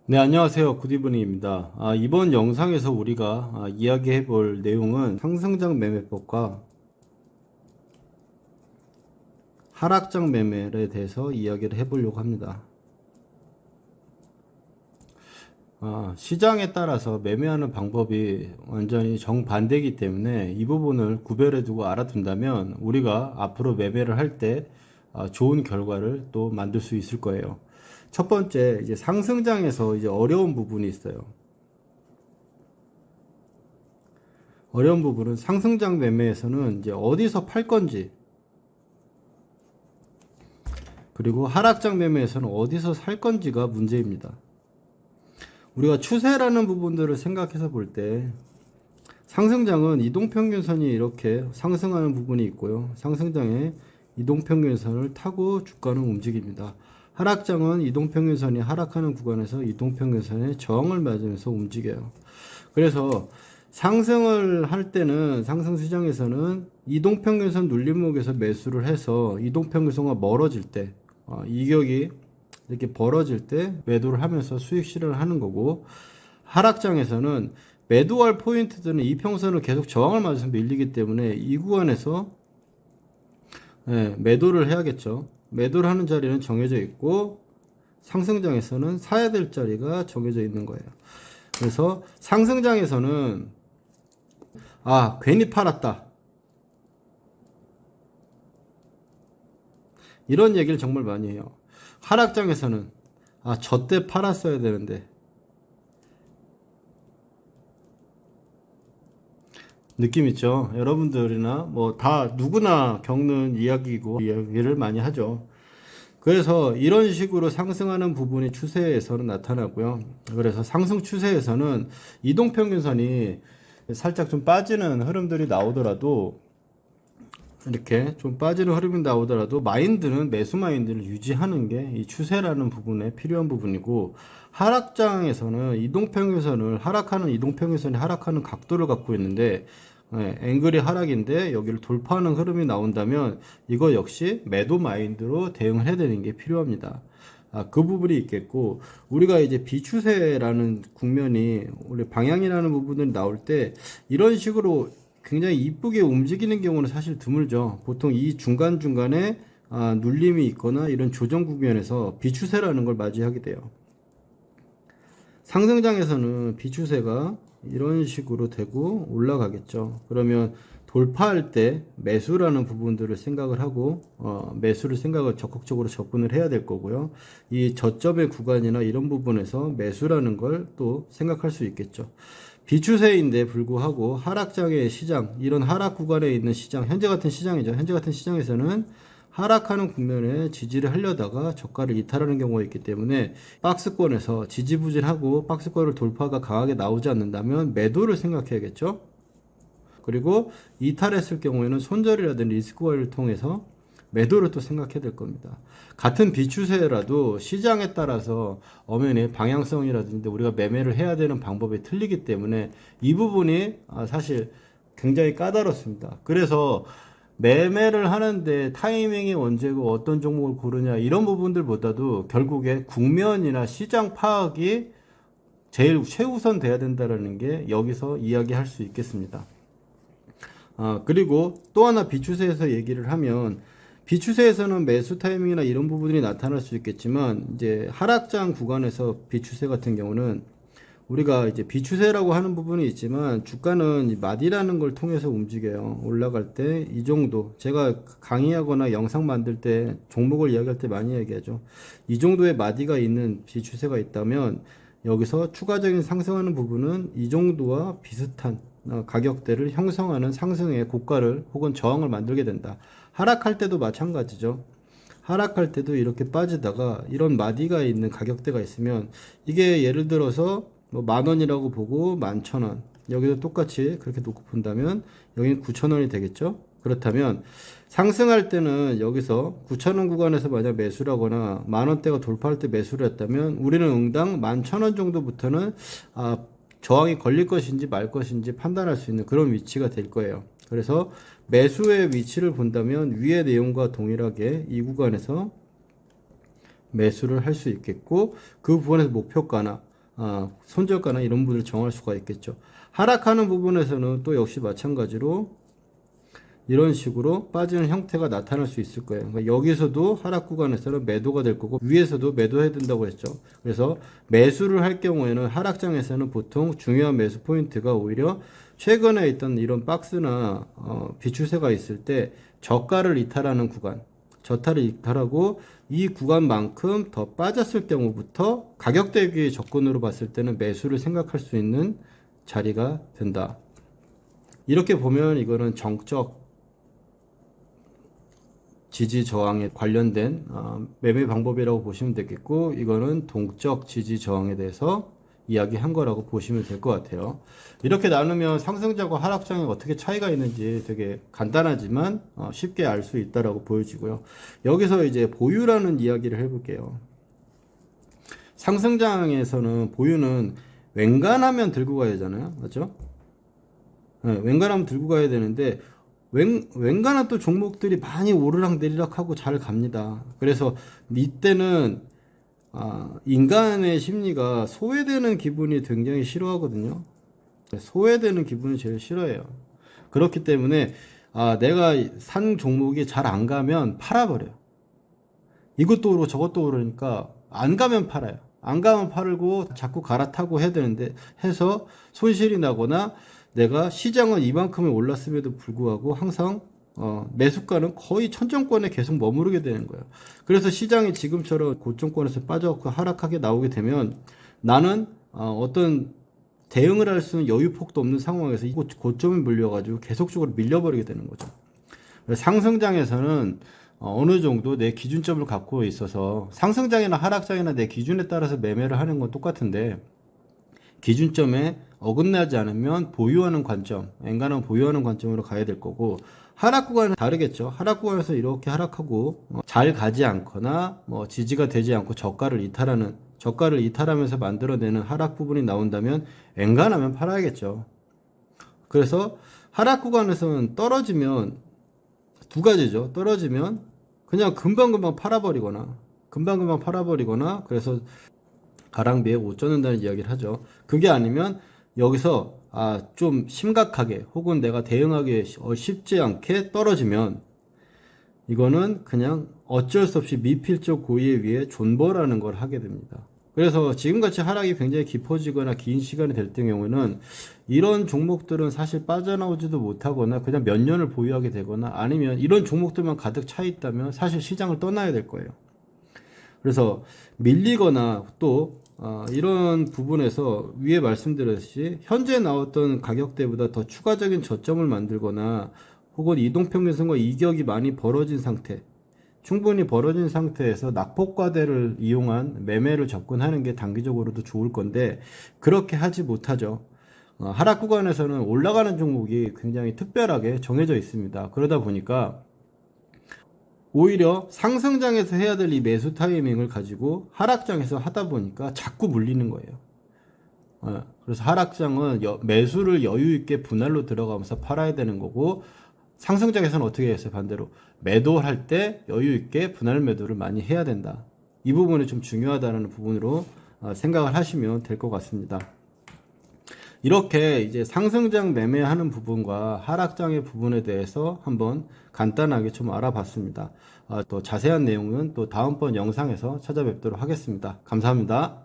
네, 안녕하세요. 굿이브닝입니다. 이번 영상에서 우리가 이야기해 볼 내용은 상승장 매매법과 하락장 매매에 대해서 이야기를 해 보려고 합니다. 시장에 따라서 매매하는 방법이 완전히 정반대이기 때문에 이 부분을 구별해 두고 알아둔다면 우리가 앞으로 매매를 할 때 좋은 결과를 또 만들 수 있을 거예요. 첫 번째, 이제 상승장에서 이제 어려운 부분이 있어요. 어려운 부분은 상승장 매매에서는 이제 어디서 팔 건지, 그리고 하락장 매매에서는 어디서 살 건지가 문제입니다. 우리가 추세라는 부분들을 생각해서 볼 때 상승장은 이동평균선이 이렇게 상승하는 부분이 있고요. 상승장에 이동평균선을 타고 주가는 움직입니다. 하락장은 이동평균선이 하락하는 구간에서 이동평균선에 저항을 맞으면서 움직여요. 그래서 상승을 할 때는 상승시장에서는 이동평균선 눌림목에서 매수를 해서 이동평균선과 멀어질 때 이격이 이렇게 벌어질 때 매도를 하면서 수익 실현을 하는 거고, 하락장에서는 매도할 포인트들은 이평선을 계속 저항을 맞아서 밀리기 때문에 이 구간에서 매도를 해야겠죠. 매도를 하는 자리는 정해져 있고 상승장에서는 사야 될 자리가 정해져 있는 거예요. 그래서 상승장에서는 괜히 팔았다, 이런 얘기를 정말 많이 해요. 하락장에서는 저때 팔았어야 되는데, 느낌 있죠? 여러분들이나 뭐 다 누구나 겪는 이야기이고 이야기를 많이 하죠. 그래서 이런 식으로 상승하는 부분이 추세에서는 나타나고요. 그래서 상승 추세에서는 이동평균선이 살짝 좀 빠지는 흐름들이 나오더라도, 이렇게 좀 빠지는 흐름이 나오더라도 마인드는, 매수 마인드를 유지하는 게 이 추세라는 부분에 필요한 부분이고, 하락장에서는 이동평균선을 하락하는, 이동평균선이 하락하는 각도를 갖고 있는데 앵글이 하락인데 여기를 돌파하는 흐름이 나온다면 이거 역시 매도 마인드로 대응을 해야 되는 게 필요합니다. 그 부분이 있겠고, 우리가 이제 비추세라는 국면이, 우리 방향이라는 부분을 나올 때 이런 식으로 굉장히 이쁘게 움직이는 경우는 사실 드물죠. 보통 이 중간중간에 눌림이 있거나 이런 조정 국면에서 비추세라는 걸 맞이하게 돼요. 상승장에서는 비추세가 이런 식으로 되고 올라가겠죠. 그러면 돌파할 때 매수라는 부분들을 생각을 하고 매수를 생각을 적극적으로 접근을 해야 될 거고요. 이 저점의 구간이나 이런 부분에서 매수라는 걸 또 생각할 수 있겠죠. 비추세인데 불구하고 하락장의 시장, 이런 하락 구간에 있는 시장, 현재 같은 시장이죠. 현재 같은 시장에서는 하락하는 국면에 지지를 하려다가 저가를 이탈하는 경우가 있기 때문에 박스권에서 지지부진하고 박스권을 돌파가 강하게 나오지 않는다면 매도를 생각해야겠죠. 그리고 이탈했을 경우에는 손절이라든지 리스크 관리를 통해서 매도를 또 생각해야 될 겁니다. 같은 비추세라도 시장에 따라서 엄연히 방향성이라든지 우리가 매매를 해야 되는 방법이 틀리기 때문에 이 부분이 사실 굉장히 까다롭습니다. 그래서 매매를 하는데 타이밍이 언제고 어떤 종목을 고르냐, 이런 부분들보다도 결국에 국면이나 시장 파악이 제일 최우선 돼야 된다는 게 여기서 이야기할 수 있겠습니다. 그리고 또 하나 비추세에서 얘기를 하면, 비추세에서는 매수 타이밍이나 이런 부분이 나타날 수 있겠지만, 이제 하락장 구간에서 비추세 같은 경우는 우리가 이제 비추세라고 하는 부분이 있지만 주가는 마디라는 걸 통해서 움직여요. 올라갈 때 이 정도, 제가 강의하거나 영상 만들 때 종목을 이야기할 때 많이 얘기하죠. 이 정도의 마디가 있는 비추세가 있다면 여기서 추가적인 상승하는 부분은 이 정도와 비슷한 가격대를 형성하는 상승의 고가를 혹은 저항을 만들게 된다. 하락할 때도 마찬가지죠. 하락할 때도 이렇게 빠지다가 이런 마디가 있는 가격대가 있으면, 이게 예를 들어서 뭐 10,000원이라고 보고 11,000원, 여기도 똑같이 그렇게 놓고 본다면 여기는 9,000원이 되겠죠. 그렇다면 상승할 때는 여기서 9,000원 구간에서 만약 매수를 하거나 10,000원대가 돌파할 때 매수를 했다면 우리는 응당 11,000원 정도부터는 저항이 걸릴 것인지 말 것인지 판단할 수 있는 그런 위치가 될 거예요. 그래서 매수의 위치를 본다면 위의 내용과 동일하게 이 구간에서 매수를 할 수 있겠고, 그 부분에서 목표가나 손절가나 이런 부분을 정할 수가 있겠죠. 하락하는 부분에서는 또 역시 마찬가지로 이런 식으로 빠지는 형태가 나타날 수 있을 거예요. 그러니까 여기서도 하락 구간에서는 매도가 될 거고 위에서도 매도해야 된다고 했죠. 그래서 매수를 할 경우에는 하락장에서는 보통 중요한 매수 포인트가 오히려 최근에 있던 이런 박스나 비추세가 있을 때 저가를 이탈하는 구간, 저타를 이탈하고 이 구간만큼 더 빠졌을 경우부터 가격 대비 접근으로 봤을 때는 매수를 생각할 수 있는 자리가 된다. 이렇게 보면 이거는 정적 지지 저항에 관련된 매매 방법이라고 보시면 되겠고, 이거는 동적 지지 저항에 대해서 이야기한 거라고 보시면 될 것 같아요. 이렇게 나누면 상승장과 하락장에 어떻게 차이가 있는지 되게 간단하지만 쉽게 알 수 있다라고 보여지고요. 여기서 이제 보유라는 이야기를 해볼게요. 상승장에서는 보유는 웬간하면 들고 가야 되잖아요, 맞죠? 네, 웬간하면 들고 가야 되는데 웬간한 또 종목들이 많이 오르락 내리락 하고 잘 갑니다. 그래서 이때는 인간의 심리가 소외되는 기분이 굉장히 싫어하거든요. 소외되는 기분이 제일 싫어해요. 그렇기 때문에 내가 산 종목이 잘 안 가면 팔아버려요. 이것도 오르고 저것도 오르니까 안 가면 팔아요. 안 가면 팔고 자꾸 갈아타고 해야 되는데 해서 손실이 나거나 내가 시장은 이만큼이 올랐음에도 불구하고 항상 매수가는 거의 천정권에 계속 머무르게 되는 거예요. 그래서 시장이 지금처럼 고점권에서 빠져서 하락하게 나오게 되면 나는 어떤 대응을 할 수 있는 여유폭도 없는 상황에서 이 고점에 물려가지고 계속적으로 밀려버리게 되는 거죠. 상승장에서는 어느 정도 내 기준점을 갖고 있어서 상승장이나 하락장이나 내 기준에 따라서 매매를 하는 건 똑같은데 기준점에 어긋나지 않으면 보유하는 관점, 엔간한 보유하는 관점으로 가야 될 거고 하락 구간은 다르겠죠. 하락 구간에서 이렇게 하락하고 잘 가지 않거나 지지가 되지 않고 저가를 이탈하면서 만들어내는 하락 부분이 나온다면 엔간하면 팔아야겠죠. 그래서 하락 구간에서는 떨어지면 두 가지죠. 떨어지면 그냥 금방금방 팔아버리거나 그래서 가랑비에 옷 젖는다는 이야기를 하죠. 그게 아니면 여기서 좀 심각하게 혹은 내가 대응하기 쉽지 않게 떨어지면 이거는 그냥 어쩔 수 없이 미필적 고의에 의해 존버라는 걸 하게 됩니다. 그래서 지금같이 하락이 굉장히 깊어지거나 긴 시간이 될 경우에는 이런 종목들은 사실 빠져나오지도 못하거나 그냥 몇 년을 보유하게 되거나 아니면 이런 종목들만 가득 차 있다면 사실 시장을 떠나야 될 거예요. 그래서 밀리거나 또 이런 부분에서 위에 말씀드렸듯이 현재 나왔던 가격대보다 더 추가적인 저점을 만들거나 혹은 이동평균선과 이격이 많이 벌어진 상태, 충분히 벌어진 상태에서 낙폭과대를 이용한 매매를 접근하는 게 단기적으로도 좋을 건데 그렇게 하지 못하죠. 하락 구간에서는 올라가는 종목이 굉장히 특별하게 정해져 있습니다. 그러다 보니까 오히려 상승장에서 해야 될 이 매수 타이밍을 가지고 하락장에서 하다 보니까 자꾸 물리는 거예요. 그래서 하락장은 매수를 여유 있게 분할로 들어가면서 팔아야 되는 거고 상승장에서는 어떻게 했어요? 반대로 매도할 때 여유 있게 분할 매도를 많이 해야 된다. 이 부분이 좀 중요하다는 부분으로 생각을 하시면 될 것 같습니다. 이렇게 이제 상승장 매매하는 부분과 하락장의 부분에 대해서 한번 간단하게 좀 알아봤습니다. 또 자세한 내용은 또 다음번 영상에서 찾아뵙도록 하겠습니다. 감사합니다.